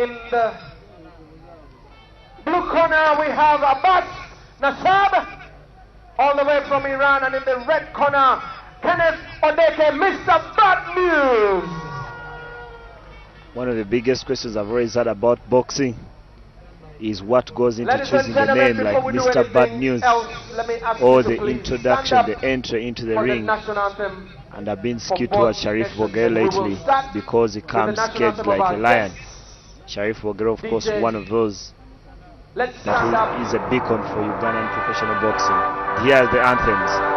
In the blue corner we have Abbas Nasab, all the way from Iran, and in the red corner, Kenneth Odeke, Mr. Bad News. One of the biggest questions I've always had about boxing is what goes into choosing a name like Mr. Bad News, or the introduction, the entry into the ring. And I've been skewed towards Sharif Boger lately because he comes caged like a lion. Sharif Boger, of course, one of those that is a beacon for Ugandan professional boxing. Here are the anthems.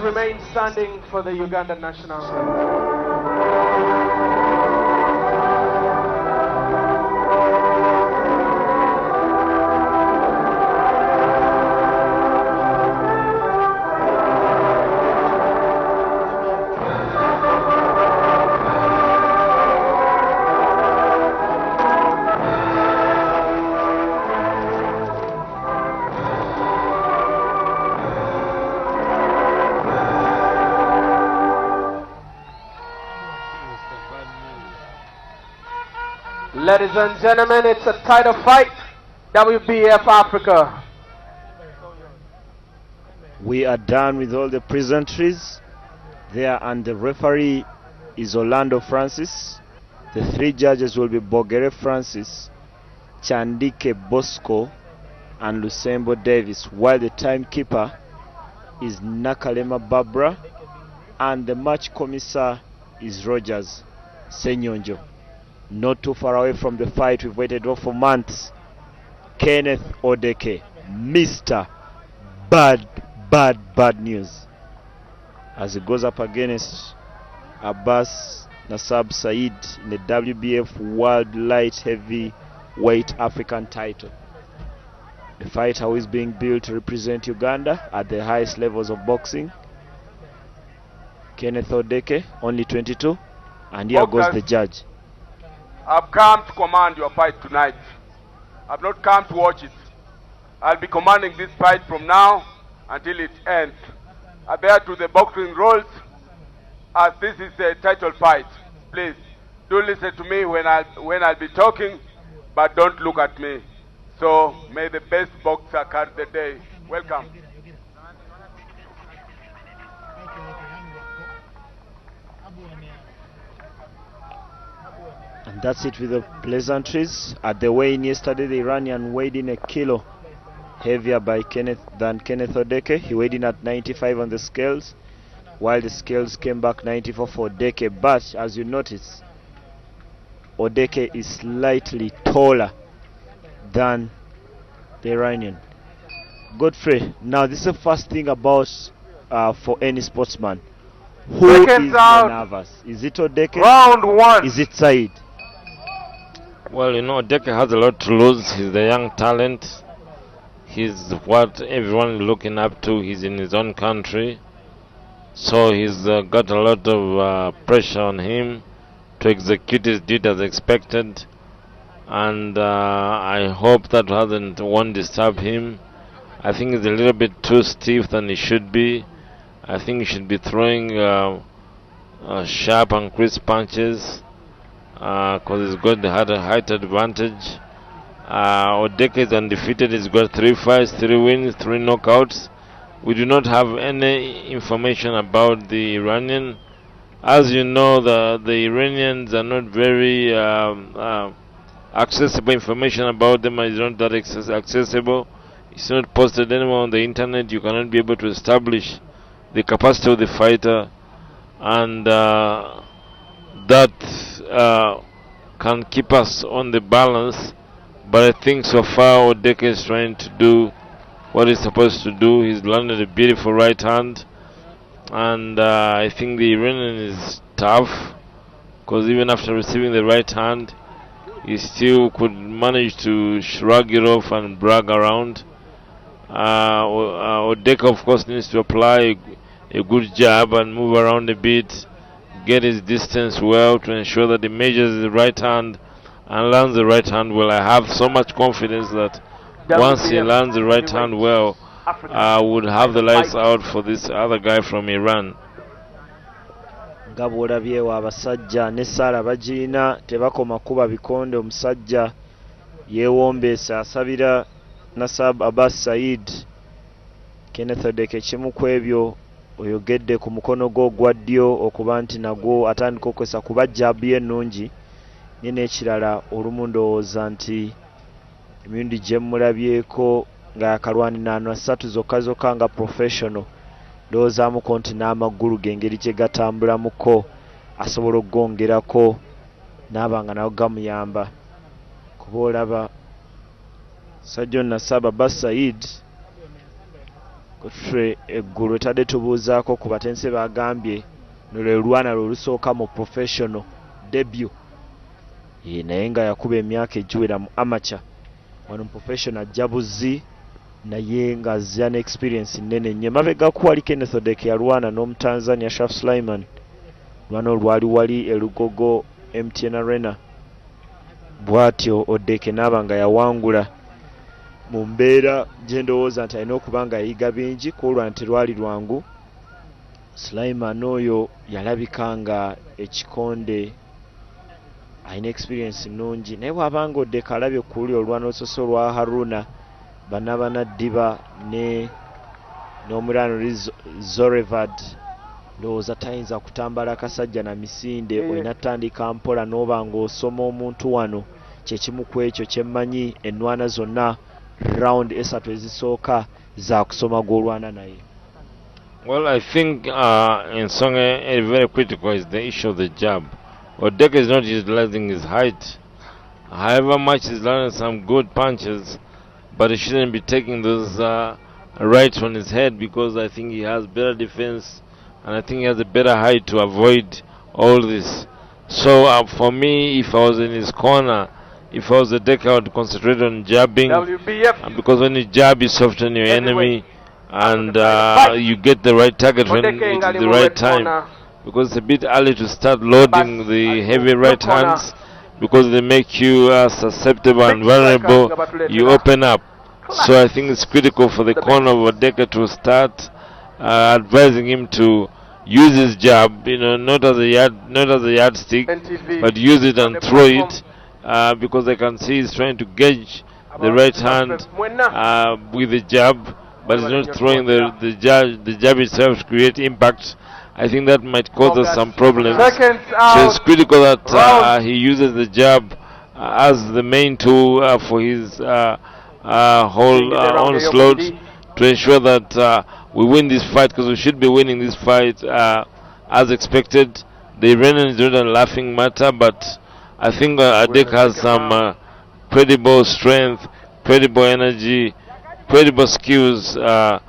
Remain standing for the Ugandan national anthem. Ladies and gentlemen, it's a title fight, WBF Africa. We are done with all the pleasantries there, and the referee is Orlando Francis. The three judges will be Bogere Francis, Chandike Bosco, and Lusembo Davis, while the timekeeper is Nakalema Barbara, and the match commissar is Rogers Senyonjo. Not too far away from the fight we've waited for months, Kenneth Odeke, Mr. Bad News, as he goes up against Abbas Sayeed in the WBF World Light Heavyweight African title. The fighter who is being built to represent Uganda at the highest levels of boxing. Kenneth Odeke, only 22, and here goes the judge. I've come to command your fight tonight. I've not come to watch it. I'll be commanding this fight from now until it ends. Adhere to the boxing rules, as this is a title fight. Please, do listen to me when I'll be talking, but don't look at me. So, may the best boxer carry the day. Welcome. And that's it with the pleasantries. At the weigh-in yesterday, the Iranian weighed in a kilo heavier than Kenneth Odeke. He weighed in at 95 on the scales, while the scales came back 94 for Odeke. But as you notice, Odeke is slightly taller than the Iranian. Godfrey, now this is the first thing about for any sportsman. Who is more nervous? Is it Odeke? Round one. Is it Saeed? Well, you know, Odeke has a lot to lose. He's the young talent. He's what everyone is looking up to. He's in his own country. So he's got a lot of pressure on him to execute his duty as expected. And I hope that won't disturb him. I think he's a little bit too stiff than he should be. I think he should be throwing sharp and crisp punches, because he's got the height advantage. Odeke is undefeated. He's got 3 fights, 3 wins, 3 knockouts. We do not have any information about the Iranian. As you know, the Iranians are not very accessible. Information about them is not that accessible. It's not posted anywhere on the internet. You cannot be able to establish the capacity of the fighter, and that can keep us on the balance. But I think so far Odeke is trying to do what he's supposed to do. He's landed a beautiful right hand, and I think the Iranian is tough, because even after receiving the right hand, he still could manage to shrug it off and brag around. Odeke, of course, needs to apply a good jab and move around a bit, get his distance well to ensure that he measures the right hand and lands the right hand well. I have so much confidence that once he lands the right hand well, I would have the lights out for this other guy from Iran. nga bw'olabyewo abasajja ne Sara bagiina tebakoma kuba bikonde. Omusajja yeewombeesa asabira Nasab Abbas Sayeed Kenneth Odeke kimu ku ebyo oyogedde ku mukono gwo ogwa ddyo okuba nti nagwo atandika okukozesa kuba jaabu ye ennungi ne n'ekirala olumu ndowooza nti emirundi gye mulabyeko nga yakalwani naano 3 zokka nga professional, ndowoozamuko nti n'amagulu g'engeri gye gatambulamuko asobola okugongerako n'aba nga nago gamuyamba. Kuba olaba Sajja Nasab Abbas Sayeed kutwe eggulu etadde tubuuzaako ku batense bagambye lwe lwana lwe lusooka mu professional debut, naye nga yakuba emyaka egiwera mu amateur. Wano mu professional ajja buzzi naye nga azza ne experience nnene nnyo. Emabega kuwali Kenneth Odeke yalwana n'Omutanzania Shaf Sulaiman, lwana olwali wali elugogo MTN Arena. Bw'atyo Odeke n'aba nga yawangula mu mbeera gye ndowooza nti alina okuba nga yayiga bingi, ku olwana terwali lwangu. Sulaiman oyo yalabika nga ekikonde alina experience nnungi, naye bw'abanga Odeke alabye ku luli olwana olusoso lwa Haruna Banabana ne n'omulano Zorevad, ndowooza tayinza kutambala akasajja na misinde. Olina tandika mpola n'oba ng'osoma omuntu wano. Kyekimu ku ekyo kyemmanyi ennwana zonna round 3 ezisooka za kusoma gw'olwana naye. Well, I think in Songe, very critical is the issue of the jab. Odeke is not utilizing his height. However much he's landing some good punches, but he shouldn't be taking those right on his head, because I think he has better defense and I think he has a better height to avoid all this. So for me, if I was in his corner, if I was Odeke, I would concentrate on jabbing, because when you jab, you soften your enemy and you get the right target when it's the right time, because it's a bit early to start loading the heavy right hands, because they make you susceptible and vulnerable. You open up. So I think it's critical for the corner of Odeke to start advising him to use his jab, not as a yardstick, but use it and throw it, because I can see he's trying to gauge the right hand with the jab, but he's not throwing the jab itself to create impact. I think that might cause us some problems. So it's critical that he uses the jab as the main tool for his whole onslaught, to ensure that we win this fight, because we should be winning this fight as expected. The Iranian is not a laughing matter, but I think Odeke has some credible strength, credible energy, credible skills to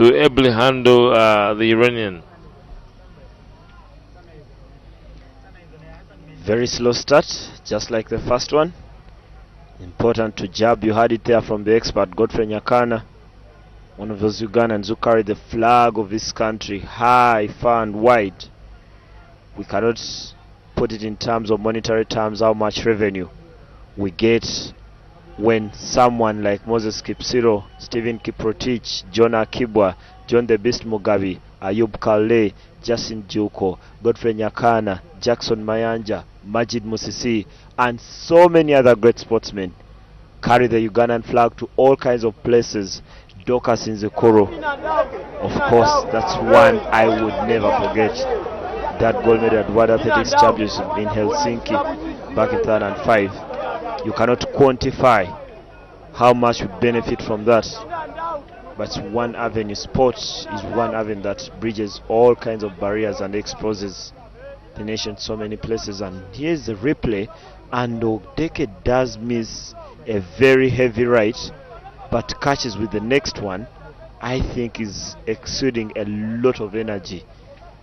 ably handle the Iranian. Very slow start, just like the first one. Important to jab. You heard it there from the expert Godfrey Nyakana, one of those Ugandans who carry the flag of this country high, far and wide. We cannot put it in terms of monetary terms how much revenue we get when someone like Moses Kipsiro, Stephen Kiprotich, John Akibwa, John the Beast Mugabe, Ayub Kale, Justin Juko, Godfrey Nyakana, Jackson Mayanja, Majid Musisi, and so many other great sportsmen carry the Ugandan flag to all kinds of places. Dorcas in Zekoro, of course, that's one I would never forget. That gold medal at World Athletics Championship in Helsinki back in 2005. You cannot quantify how much we benefit from that. but one avenue. Sport is one avenue that bridges all kinds of barriers and exposes the nation so many places. And here's the replay, and Odeke does miss a very heavy right, but catches with the next one. I think is exuding a lot of energy,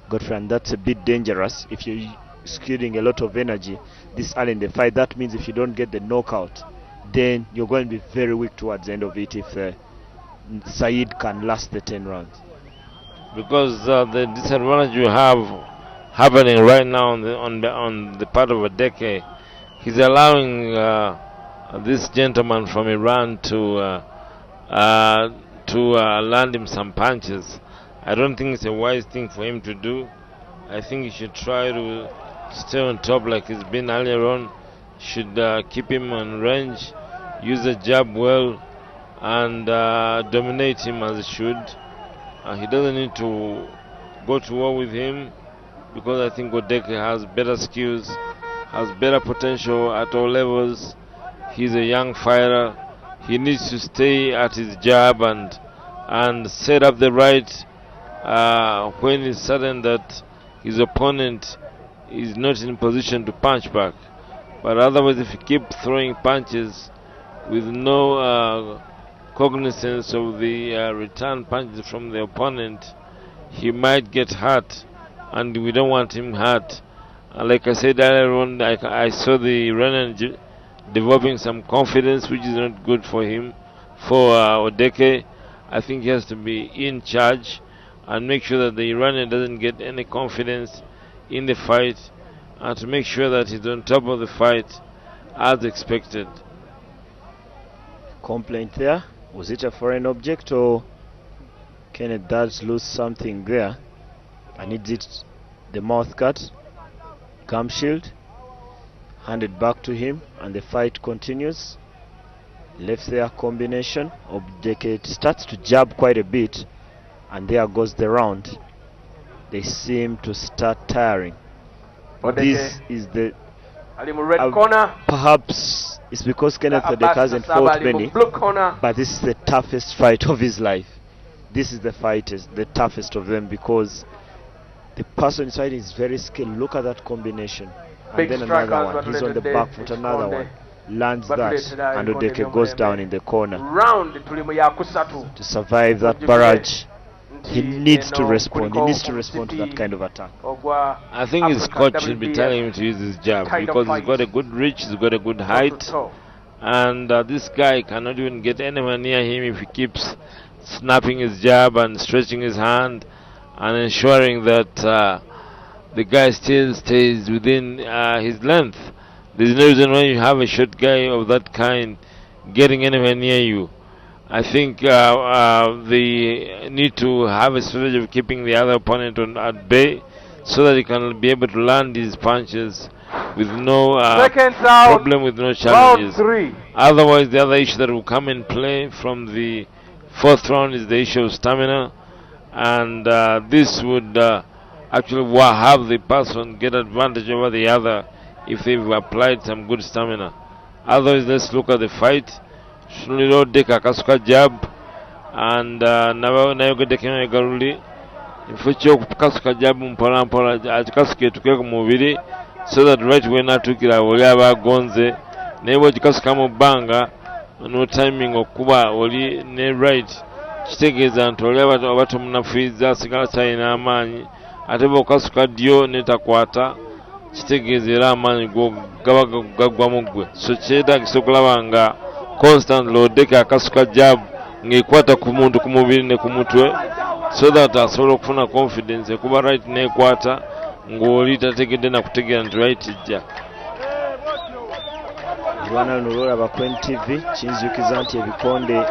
Godfrey, and that's a bit dangerous. If you're exuding a lot of energy this early in the fight, that means if you don't get the knockout, then you're going to be very weak towards the end of it if Sayeed can last the 10 rounds. Because the disadvantage you have happening right now on the part of Odeke, he's allowing this gentleman from Iran to land him some punches. I don't think it's a wise thing for him to do. I think he should try to stay on top like he's been earlier on. Should keep him on range, use the jab well, and dominate him as he should. He doesn't need to go to war with him, because I think Odeke has better skills, has better potential at all levels. He's a young fighter. He needs to stay at his jab and set up the right when he's certain that his opponent is not in position to punch back. But otherwise, if you keep throwing punches with no cognizance of the return punches from the opponent, he might get hurt, and we don't want him hurt. Like I said earlier on, I saw the Iranian developing some confidence, which is not good for him. For Odeke, I think he has to be in charge and make sure that the Iranian doesn't get any confidence in the fight, and to make sure that he's on top of the fight as expected. Complaint there. Was it a foreign object, or Kenneth does lose something there? And is it the mouth cut? Gum shield. Handed back to him, and the fight continues. Left there combination. Odeke starts to jab quite a bit, and there goes the round. They seem to start tiring. This is the red corner. Perhaps it's because Kenneth Odeke hasn't fought many, but this is the toughest fight of his life. This is the toughest of them, because the person inside is very skilled. Look at that combination. And Big then another one. He's on the back foot, another one. Lands that, and Odeke goes down in the corner. To survive that barrage, he needs to respond. He needs to respond to that kind of attack. I think his coach should be telling him to use his jab, because he's got a good reach, he's got a good height, and this guy cannot even get anywhere near him if he keeps snapping his jab and stretching his hand and ensuring that the guy still stays within his length. There's no reason why you have a short guy of that kind getting anywhere near you. I think they need to have a strategy of keeping the other opponent at bay, so that he can be able to land his punches with no problem, with no challenges. Otherwise, the other issue that will come in play from the fourth round is the issue of stamina, and this would actually have the person get advantage over the other if they've applied some good stamina. Otherwise, let's look at the fight. Odeke akasuka jab, and nayogeddeko garuli info kasuka jab mpola mpola akasuke tuke ku mubiri, so that right when atukira oli abagonze naye bw'ogikasuka mu bbanga no timing okuba oli ne right, kitegeeza nti oli aba tomunafuiza asigala kyalina amaanyi, ate bw'okasuka ddyo netakwata, kitegeeza era amaanyi gaba gaggwa mu ggwe. So kyetaagisa okulaba nga constant Odeke akasuka jab ng'ekwata ku muntu ku mubiri ne ku mutwe, so that asobola okufuna confidence ekuba right n'ekwata ng'oli tategedde na kutegeera nti right ejja. Lwana luno lwolaba ku NTV kinzukiza nti ebikonde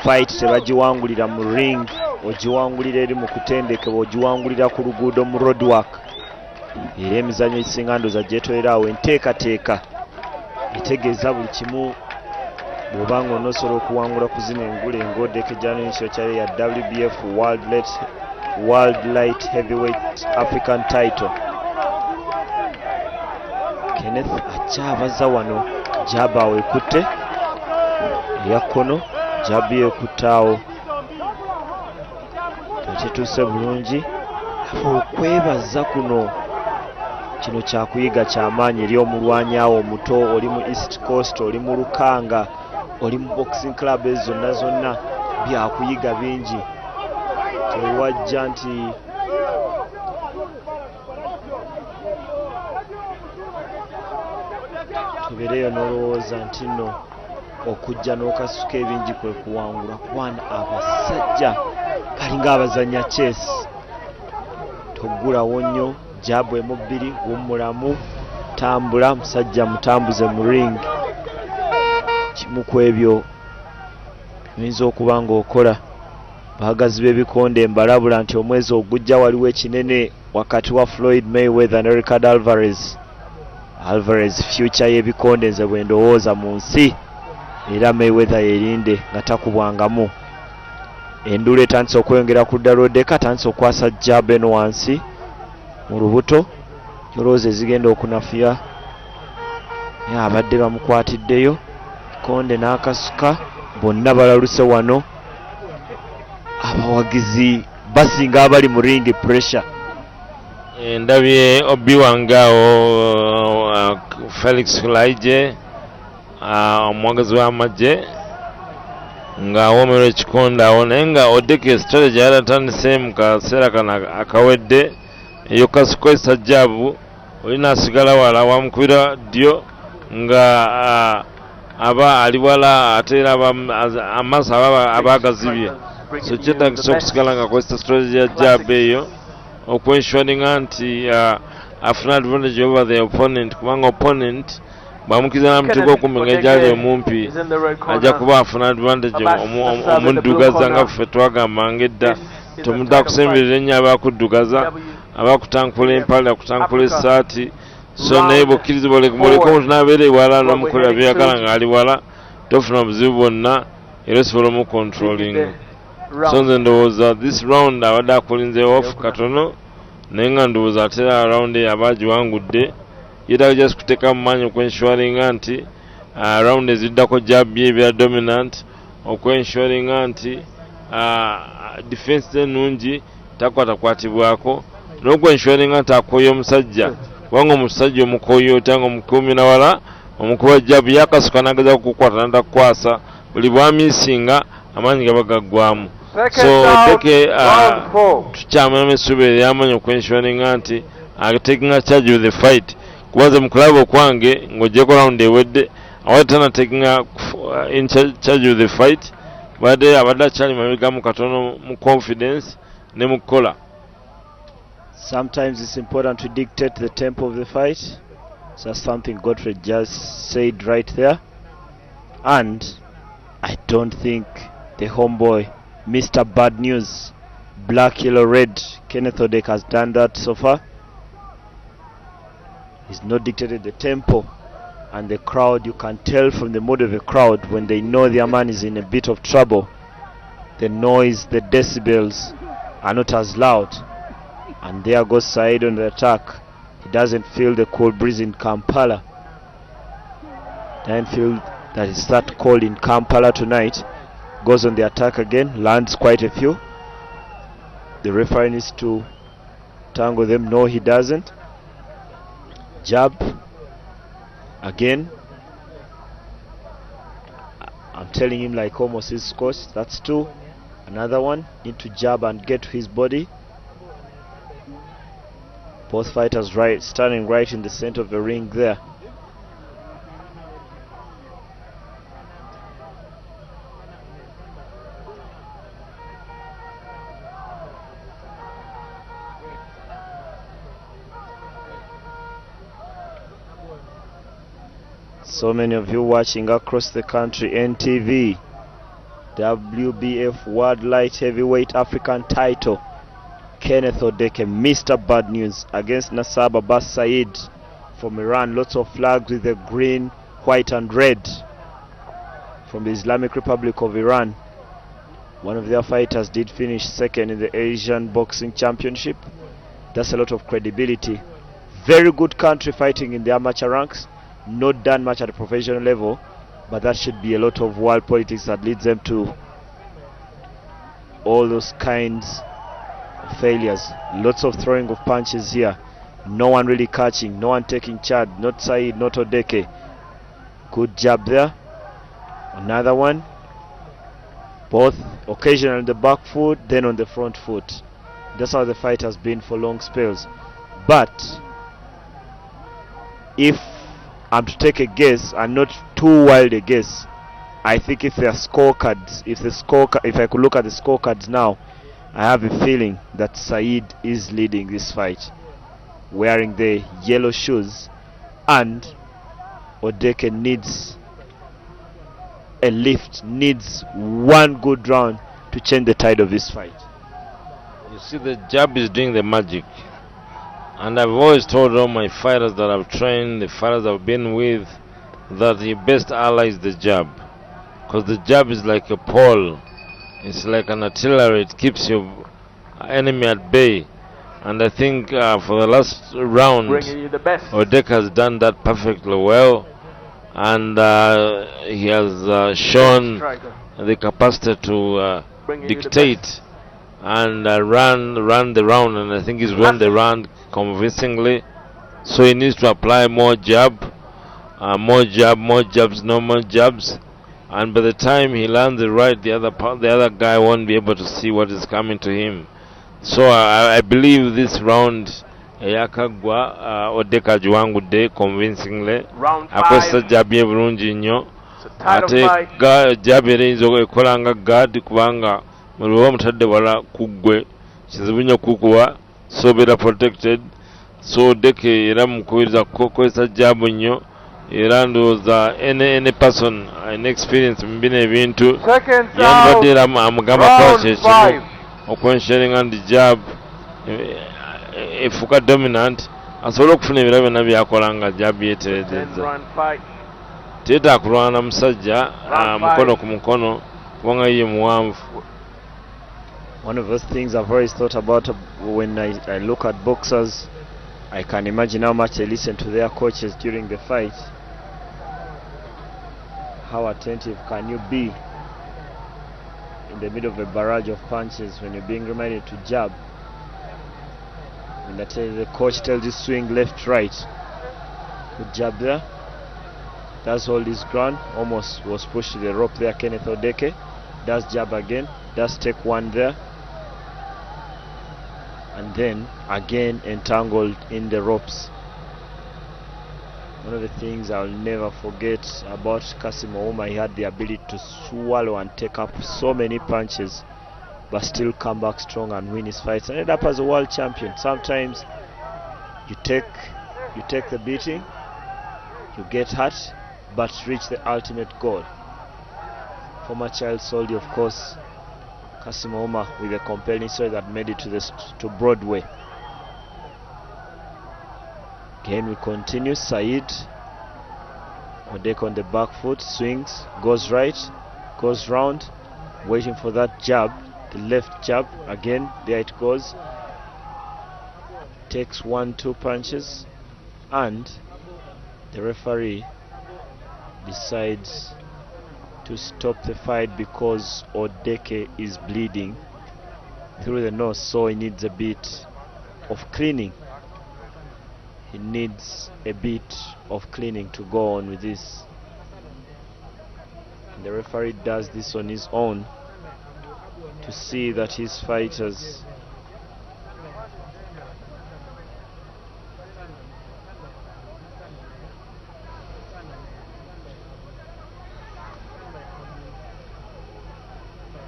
fight tebagiwangulira mu ring, ogiwangulira eri mu kutendekebwa, ogiwangulira ku luguudo mu roadwork. Era emizannyo egisinga ndooza gyetolera awo enteekateeka etegeeza buli kimu. Bw'obanga onosobola okuwangula ku zino engule ng'Odeke gy'anoonyesero kyali ya WBF World Light Heavyweight African Title. Kenneth akyabaza wano, jaba awo ekutte eya kkono, jabi ekutte awo tekituuse bulungi. Okwebaza kuno kino kyakuyiga kyamaanyi eri omulwanyi awo omuto, oli mu East Coast, oli mu Lukanga, oli mu boxing club ezo zonna byakuyiga bingi. Tewajja nti tubeereyo n'olowooza nti nno okujja n'okasuka ebingi kwe kuwangula, kubana abasajja balinga abazanya chess. Toggulawo nnyo, jaabu emu bbiri, wummulamu, tambula, musajja mutambuze mu ring. Kimu ku ebyo biyinza okuba ng'okola. Bahagazi b'ebikonde mbalabula nti omwezi ogujja waliwo ekinene wakati wa Floyd Mayweather ne Ricard Alvarez. Alvarez future y'ebikonde nze bwe ndowooza mu nsi, era Mayweather yerinde nga takubwangamu. Endula etandise okweyongera ku ddala. Odeke atandise okwasa jaabu eno wansi mu lubuto, olowooza ezigenda okunafuya. Naye abadde bamukwatiddeyo, Konde n'akasuka, bonna balaluse wano. Abawagizi basinga abali mu ring pressure. Ndabye obiwangaawo Felix Kulaije, omuwagazi w'amagye ng'awoomerwa ekikonde awo, naye nga Odeke strategy yalatandise mu kaseera kano akawedde ey'okasukozesa jaabu, olina asigala wala wamukubira ddyo nga aba ali wala ate era amaaso aba agazibye. So kyetagisa okusigala ng'akozesa strategy ya jaabu eyo okwensuringa nti afuna advantage over the opponent, kubanga opponent bw'amukiza n'amutego okumpi ng'egyali omumpi ajja kuba afuna advantage omuddugaza nga ffe twagamba ng'edda. Tomuntu akusemberera ennyo aba akuddugaza, aba akutankula empale, akutankula essaati. So naye bw'okkiriza bw'oleka omuntu n'abeera ewala n'omukolera byeyagala ng'ali wala, tofuna buzibu bwonna era osobola omucontrolling. So nze ndowooza this round abadde akulinze off katono, naye nga ndowooza ate era round eyo aba agiwangudde. Yeetaaga just kuteeka mu maanyi okwensuringa nti round eziddako jaabu ye ebya dominant, okwensuringa nti defense ennungi takwatakwatibwako, n'okwensuringa nti akooya omusajja, kubanga omusajja omukooya otya nga omukuumira wala omukuba jaabu yakasuka n'ageza kukukwata n'atakukwasa, buli bwamiisinga amaanyi gaba gaggwamu. So Odeke tukyamulamu essuubi ery'amaanyi okwensuringa nti taking charge of the fight. Kubaze mu kulaba okwange ng'ogyeko round ewedde awali tana taking in charge of the fight, badde abadde akyali mabega mu katono mu confidence ne mu kukola. Sometimes it's important to dictate the tempo of the fight. So that's something Godfrey just said right there. And I don't think the homeboy, Mr. Bad News, Black, Yellow, Red, Kenneth Odeke has done that so far. He's not dictated the tempo, and the crowd, you can tell from the mood of the crowd when they know their man is in a bit of trouble. The noise, the decibels are not as loud. And there goes Sayeed on the attack. He doesn't feel the cool breeze in Kampala. Doesn't feel that it's that cold in Kampala tonight. Goes on the attack again, lands quite a few. The referee needs to tangle them. No, he doesn't. Jab again. I'm telling him like almost his coach. That's two. Another one. Need to jab and get to his body. Both fighters standing right in the center of the ring there. So many of you watching across the country. NTV, WBF World Light Heavyweight African title. Kenneth Odeke, Mr. Bad News, against Abbas Sayeed from Iran. Lots of flags with the green, white and red from the Islamic Republic of Iran. One of their fighters did finish second in the Asian Boxing Championship. That's a lot of credibility. Very good country fighting in the amateur ranks. Not done much at the professional level, but that should be a lot of world politics that leads them to all those kinds of failures. Lots of throwing of punches here. No one really catching, no one taking charge. Not Saeed, not Odeke. Good jab there. Another one. Both occasionally on the back foot, then on the front foot. That's how the fight has been for long spells. But if I'm to take a guess, and not too wild a guess, I think if there are scorecards, if I could look at the scorecards now, I have a feeling that Saeed is leading this fight, wearing the yellow shoes, and Odeke needs a lift, needs one good round to change the tide of this fight. You see, the jab is doing the magic. And I've always told all my fighters that I've trained, the fighters I've been with, that the best ally is the jab. Because the jab is like a pole. It's like an artillery. It keeps your enemy at bay. And I think for the last round, Odeke has done that perfectly well. And he has shown the capacity to dictate and run the round, and I think he's won the round convincingly. So he needs to apply more jabs, no more jabs, and by the time he lands the right, the other guy won't be able to see what is coming to him. So I believe this round yakagwa Odeke agiwangudde convincingly. Akozesa jab ye bulungi nnyo, ate jab era eyinza ekola nga guard, kubanga bw'oba omutadde wala kuggwe kizibu nnyo kukuwa, so beera protected. So Odeke era mukubiriza kukozesa jab nnyo, era ndowooza any person inexperience mu bino ebintu yandibadde era amugamba kola kyekimu okwensuringa nti jab efuuka dominant, asobole okufuna ebira byonna byakola nga jab yeetereezezza. Teeta kulwana musajja mukono ku mukono kubanga ye muwanvu. One of those things I've always thought about when I look at boxers, I can imagine how much they listen to their coaches during the fight. How attentive can you be in the middle of a barrage of punches when you're being reminded to jab? When the coach tells you swing left, right. Good jab there. Does hold his ground. Almost was pushed to the rope there, Kenneth Odeke. Does jab again. Does take one there. And then again entangled in the ropes. One of the things I'll never forget about Kassim Ouma, he had the ability to swallow and take up so many punches, but still come back strong and win his fights. And end up as a world champion. Sometimes you take the beating, you get hurt, but reach the ultimate goal. Former child soldier, of course, Kassim Ouma, with a compelling story that made it to Broadway. Again we continue. Saeed, Odeke on the back foot, swings, goes right, goes round, waiting for that jab, the left jab. Again, there it goes. Takes 1-2 punches, and the referee decides to stop the fight because Odeke is bleeding through the nose, so he needs a bit of cleaning. He needs a bit of cleaning to go on with this. And the referee does this on his own to see that his fighters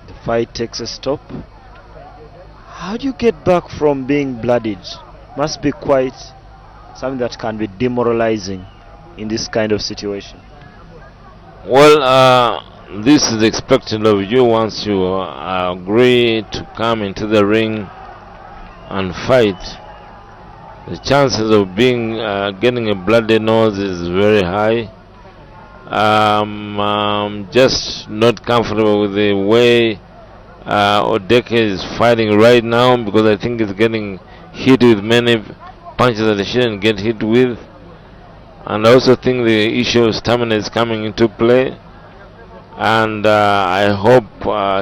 the fight takes a stop. How do you get back from being bloodied? Must be quite something that can be demoralizing in this kind of situation. Well, this is expected of you once you agree to come into the ring and fight. The chances of being getting a bloody nose is very high. I'm just not comfortable with the way Odeke is fighting right now, because I think he's getting hit with many punches that he shouldn't get hit with. And I also think the issue of stamina is coming into play. and I hope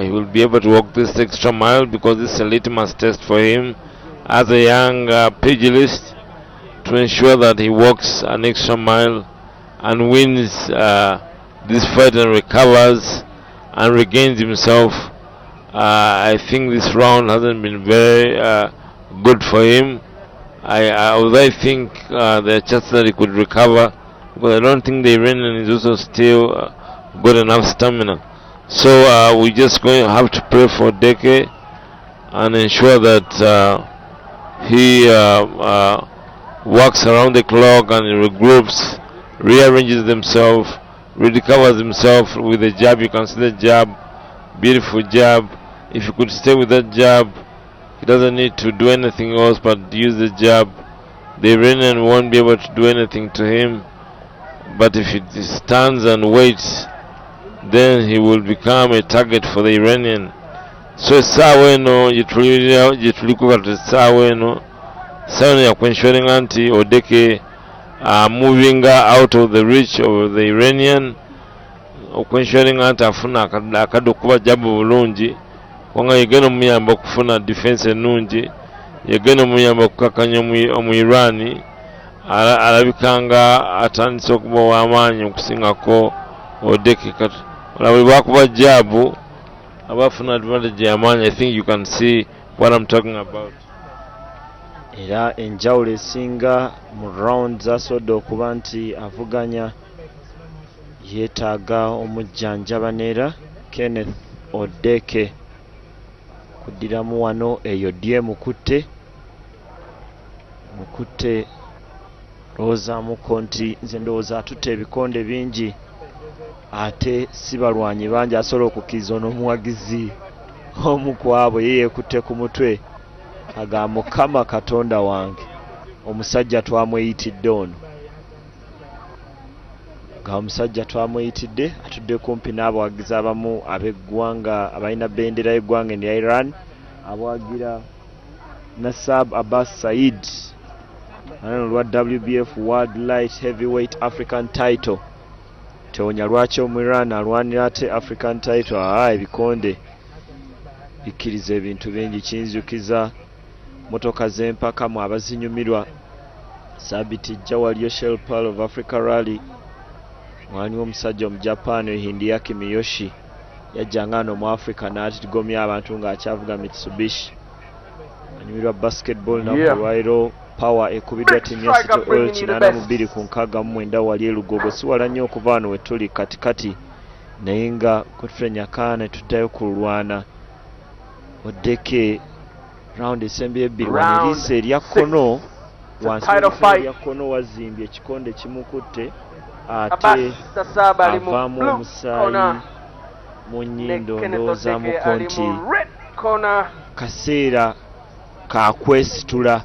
he will be able to walk this extra mile, because this is a litmus test for him as a young pugilist, to ensure that he walks an extra mile and wins this fight and recovers and regains himself. I think this round hasn't been very good for him. Although I think there are chances that he could recover, because I don't think the Iranian is also still good enough stamina. So we're just going to have to pray for Odeke and ensure that he works around the clock and he regroups, rearranges himself, recovers himself with a jab. You can see the jab, beautiful jab. If you could stay with that jab, he doesn't need to do anything else but use the jab. The Iranian won't be able to do anything to him, but if he stands and waits, then he will become a target for the Iranian. So sawa eno gitulikuba sawa eno ya kwensuring anti Odeke moving out of the reach of the Iranian, okwensuring anti afuna akadde okuba jabu bulungi, kubanga yegenda omuyamba okufuna defense ennungi, yegenda omuyamba okukakanya omu Irani alabikanga atandise okuba w'amaanyi okusingako Odeke. Olaba bwakuba jabu abafuna advantage y'amaanyi. I think you can see what I'm talking about. Era enjawulo esinga mu round zasoodde okuba nti avuganya yeetaaga omujjanjaba neera Kenneth Odeke kuddiramu wano eyo dye mukutte lowoozamuko nti nze ndowooza atutte ebikonde bingi ate si balwanyi bangi asobola okukkiriza n'omuwagizi omu ku abo ye yeekutte ku mutwe aga Mukama Katonda wange omusajja twamweyitidde ono omusajja twamweyitidde atudde kumpi n'abawagizi abamu ab'eggwanga abalina bendera y'eggwanga erya Iran abawagira Nasab Abbas Sayeed olwa WBF World Light Heavyweight African Title. Tewonya lwaki Omuiran alwanira ate African Title. Ebikonde bikkiriza ebintu bingi. Kinzukiza motoka z'empaka mu abazinyumirwa Sabiti jja waliyo Shell Pearl of Africa Rally. Mwani omusajja mu Japan Hindiaki Miyoshi yajjanga no mu Africa n'atigomya abantu ng'akyavuga Mitsubishi. Anyumirwa basketball na Provider Power ekubiddwa timu ya City Oil 82 ku 69 wali elugogo. Siwala nnyo okuva wano we tuli katikati naye nga Godfrey Nyakana tuddayo kulwana. Odeke round esembi ebbiri wano eriisa erya kkono wansi erya kkono wazimbye ekikonde kimukutte ate avaamu omusaayi mu nnyindo ndowoozamuko nti kaseera kakwesitula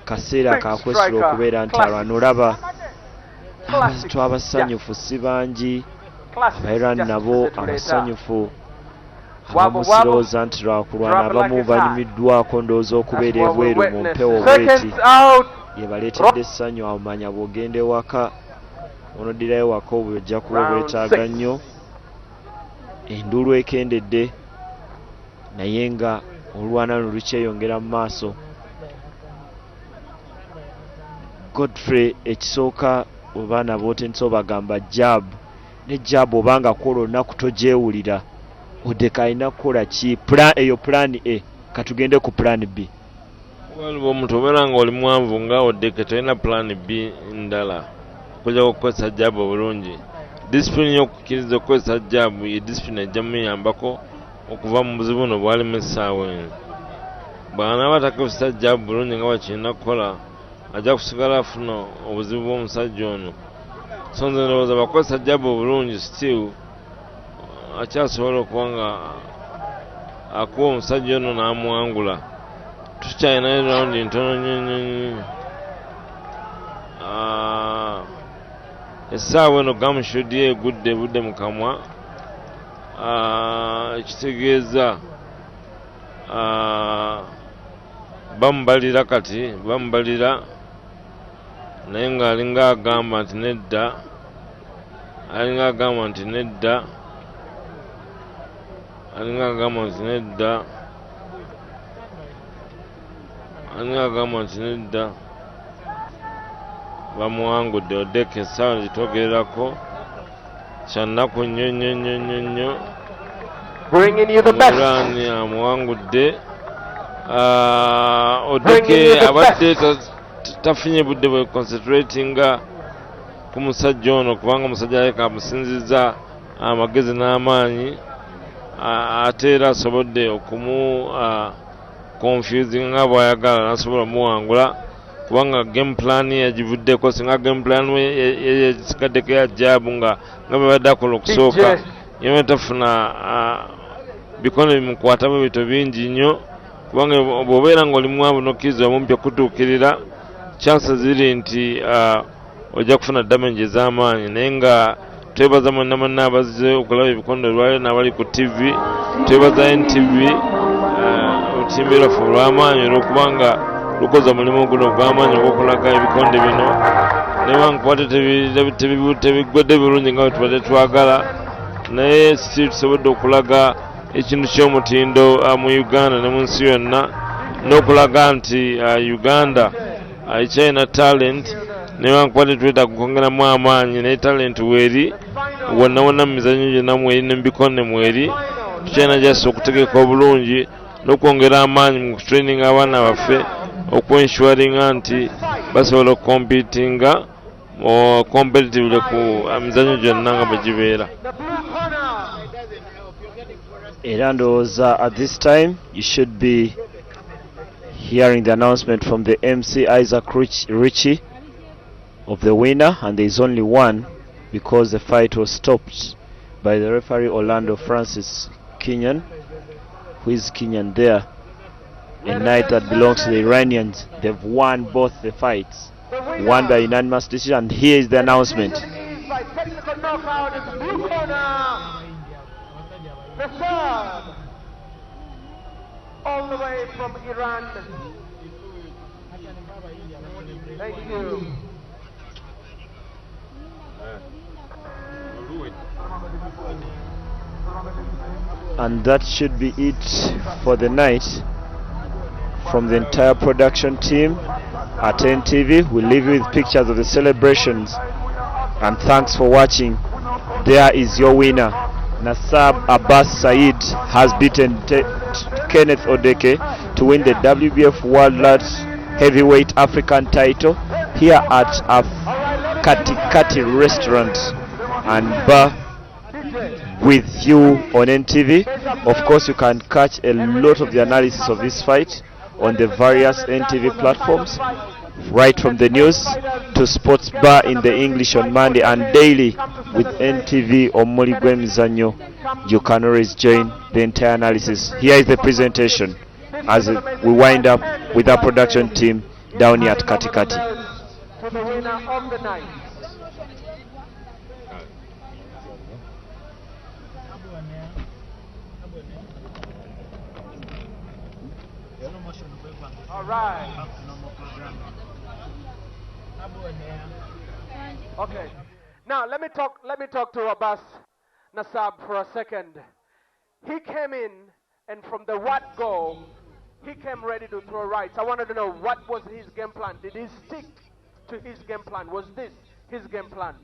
okubeera nti alwana. Olaba twabasanyufu si bangi, Abairani nabo abasanyufu abamu sirowooza nti lwakulwana, abamu banyumiddwako ndowooza okubeera ebweru mu mpewo bweti yebaleetedde essanyu. Amanya bw'ogenda ewaka onoddirayo ewaka obwo ojja kuba bwetaaga nnyo. Enduulu ekendedde naye nga olwana luno lukyeyongera mu maaso. Godfrey ekisooka obaana b'otentso bagamba jab ne jab obanga kola olunaku togyewulira. Odeke alina kukola ki? Eyo plan A, katugende ku plan B. Waliwo omuntu obeera nga oli mwanvu nga Odeke talina plan B ndala kujja kukozesa jab obulungi. Discipline y'okukkiriza okukozesa jab ye discipline ejja muyambako okuva mu buzibu buno bwalimu essaawa eno. Bw'anaaba takozesa jab bulungi nga bwekirina kukola ajja kusigala afuna obuzibu bw'omusajja ono. So nze ndowooza bakozesa jab obulungi still akyasobola okuba nga akuba omusajja ono n'amuwangula. Tukyalinayo rawundi ntono nnyo. Essaawa eno gamushudi egudde budde mu kamwa, ekitegeeza bamubalira kati bamubalira naye ng'alinga agamba nti nedda alinga agamba nti nedda bamuwangudde Odeke essaawa zitogererako kyannaku nnyo Bringing you the best. Irani amuwangudde Odeke abadde tafunye budde bwe concentratinga ku musajja ono kubanga omusajja aleka amusinziza amagezi n'amaanyi ate era asobodde okumu confusing nga bw'ayagala n'asobola omuwangula kubanga game plan yagivuddeko singa game plan we yesigaddeko ya jaabu nga bwebadde akola okusooka yema tafuna bikono bimukwatamu ebito bingi nnyo kubanga bw'obeera ng'oli mwavu nokkiriza omumpya kutuukirira chances ziri nti ojja kufuna damage ez'amaanyi naye nga twebaza mwenna abazze okulaba ebikondo lwaliro n'abali ku TV twebaza NTV olutimbe lwaffe olw'amaanyi olw'okubanga lukoze omulimu guno ogw'amaanyi ogw'okulaga ebikonde bino newankubadde tebigwedde birungi nga bwe tubadde twagala naye si tusobodde okulaga ekintu ky'omutindo mu Uganda ne mu nsi yonna n'okulaga nti Uganda ikyalina talent newankubadde twetaaga okwongeramu amaanyi naye talent weeri wonna mu mizannyo gyonna mweri n'ebikonde mweri tukyalina gyasa okutegeka obulungi n'okwongera amaanyi mu kutraining abaana baffe okwensuringa nti basobola okukompitinga competitively ku mizannyo gyonna nga bwe gibeera. Era ndowooza at this time you should be hearing the announcement from the MC Isaac Ritchie of the winner, and there is only one because the fight was stopped by the referee Orlando Francis Kenyan. Who is Kenyan there? A knight that belongs to the Iranians. They've won both the fights, won by unanimous decision, and here is the announcement. By technical knockout in the blue corner, the third, all the way from Iran. Thank you. And that should be it for the night from the entire production team at NTV. We'll leave you with pictures of the celebrations, and thanks for watching. There is your winner. Nasab Abbas Sayeed has beaten Kenneth Odeke to win the WBF World Light Heavyweight African title here at a Kati restaurant and bar with you on NTV. Of course, you can catch a lot of the analysis of this fight on the various NTV platforms, right from the news to sports bar in the English on Monday, and daily with NTV on Moligwe Mizanyo. You can always join the entire analysis. Here is the presentation as we wind up with our production team down here at Kati. For the winner of the night. All right. Okay. Now let me talk to Abbas Nasab for a second. He came in, and from the what go, he came ready to throw rights. I wanted to know, what was his game plan? Did he stick to his game plan? Was this his game plan?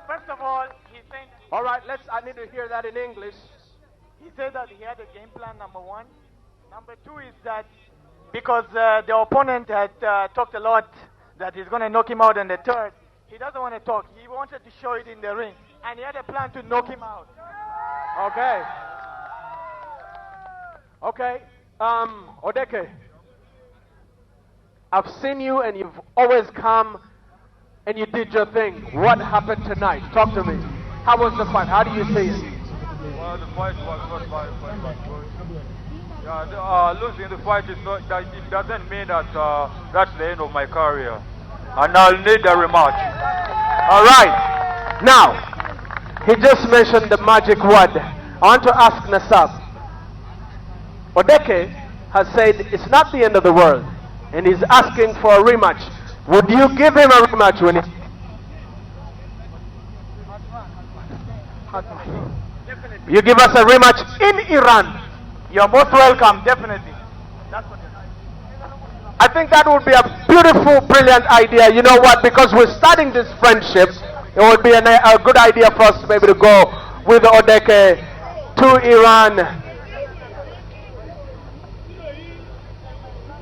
First of all, he said. All right, I need to hear that in English. He said that he had a game plan, number one. Number two is that because the opponent had talked a lot that he's going to knock him out in the third, he doesn't want to talk. He wanted to show it in the ring, and he had a plan to knock him out. Okay. Okay. Odeke, I've seen you, and you've always come and you did your thing. What happened tonight? Talk to me. How was the fight? How do you see it? Well, the fight was not bad. Yeah, losing the fight is not. It doesn't mean that that's the end of my career. and I'll need a rematch. All right. Now, he just mentioned the magic word. I want to ask Nasab. Odeke has said it's not the end of the world, and he's asking for a rematch. Would you give him a rematch when he... You give us a rematch in Iran? You're most welcome, definitely. That's what I think that would be a beautiful, brilliant idea. You know what? Because we're starting this friendship, it would be a good idea for us maybe to go with Odeke to Iran.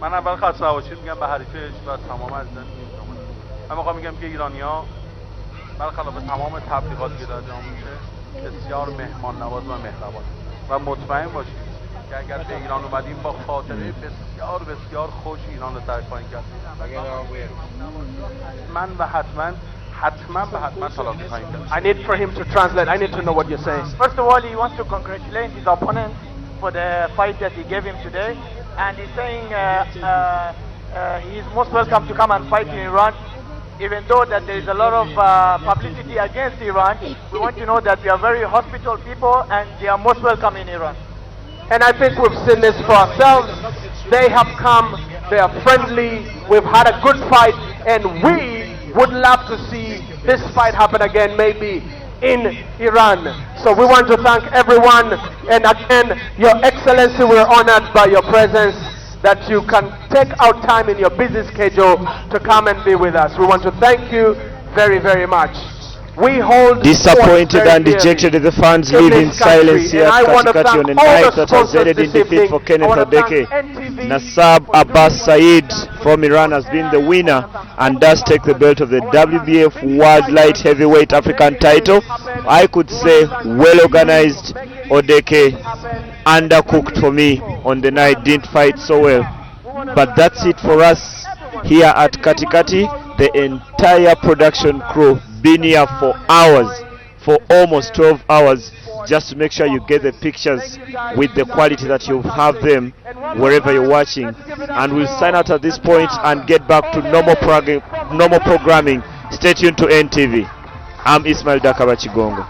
من اول خسته نباشید میگم به حریفش و تمام عزیزان من میخوام میگم که ایرانی‌ها برخلاف تمام تبلیغاتی که داره میشه بسیار مهمان نواز و مهربان و مطمئن باشید که اگر به ایران اومدیم با خاطره بسیار بسیار خوش ایران رو ترک خواهیم کرد من و حتما تلاش خواهیم کرد. I need for him to translate. I need to know what you're saying. First of all, he wants to congratulate his opponent for the fight that he gave him today, and he's saying he's most welcome to come and fight in Iran. Even though that there is a lot of publicity against Iran, we want to know that we are very hospitable people and they are most welcome in Iran. And I think we've seen this for ourselves. They have come, they are friendly, we've had a good fight, and we would love to see this fight happen again, maybe in Iran. So we want to thank everyone, and again, Your Excellency, we're honored by your presence, that you can take out time in your busy schedule to come and be with us. We want to thank you very, very much. We hold disappointed and dejected, the fans live in silence here at Kati on a night that has ended in defeat for Kenneth Odeke. Nasab Abbas Sayeed from Iran has been the winner and does take the belt of the WBF World Light Heavyweight African title. I could say well organized. Odeke undercooked for me on the night, didn't fight so well. But that's it for us here at Kati. The entire production crew been here for hours, for almost 12 hours, just to make sure you get the pictures with the quality that you have them wherever you're watching. And we'll sign out at this point and get back to normal programming. Stay tuned to NTV. I'm Ismail Dakabachigongo.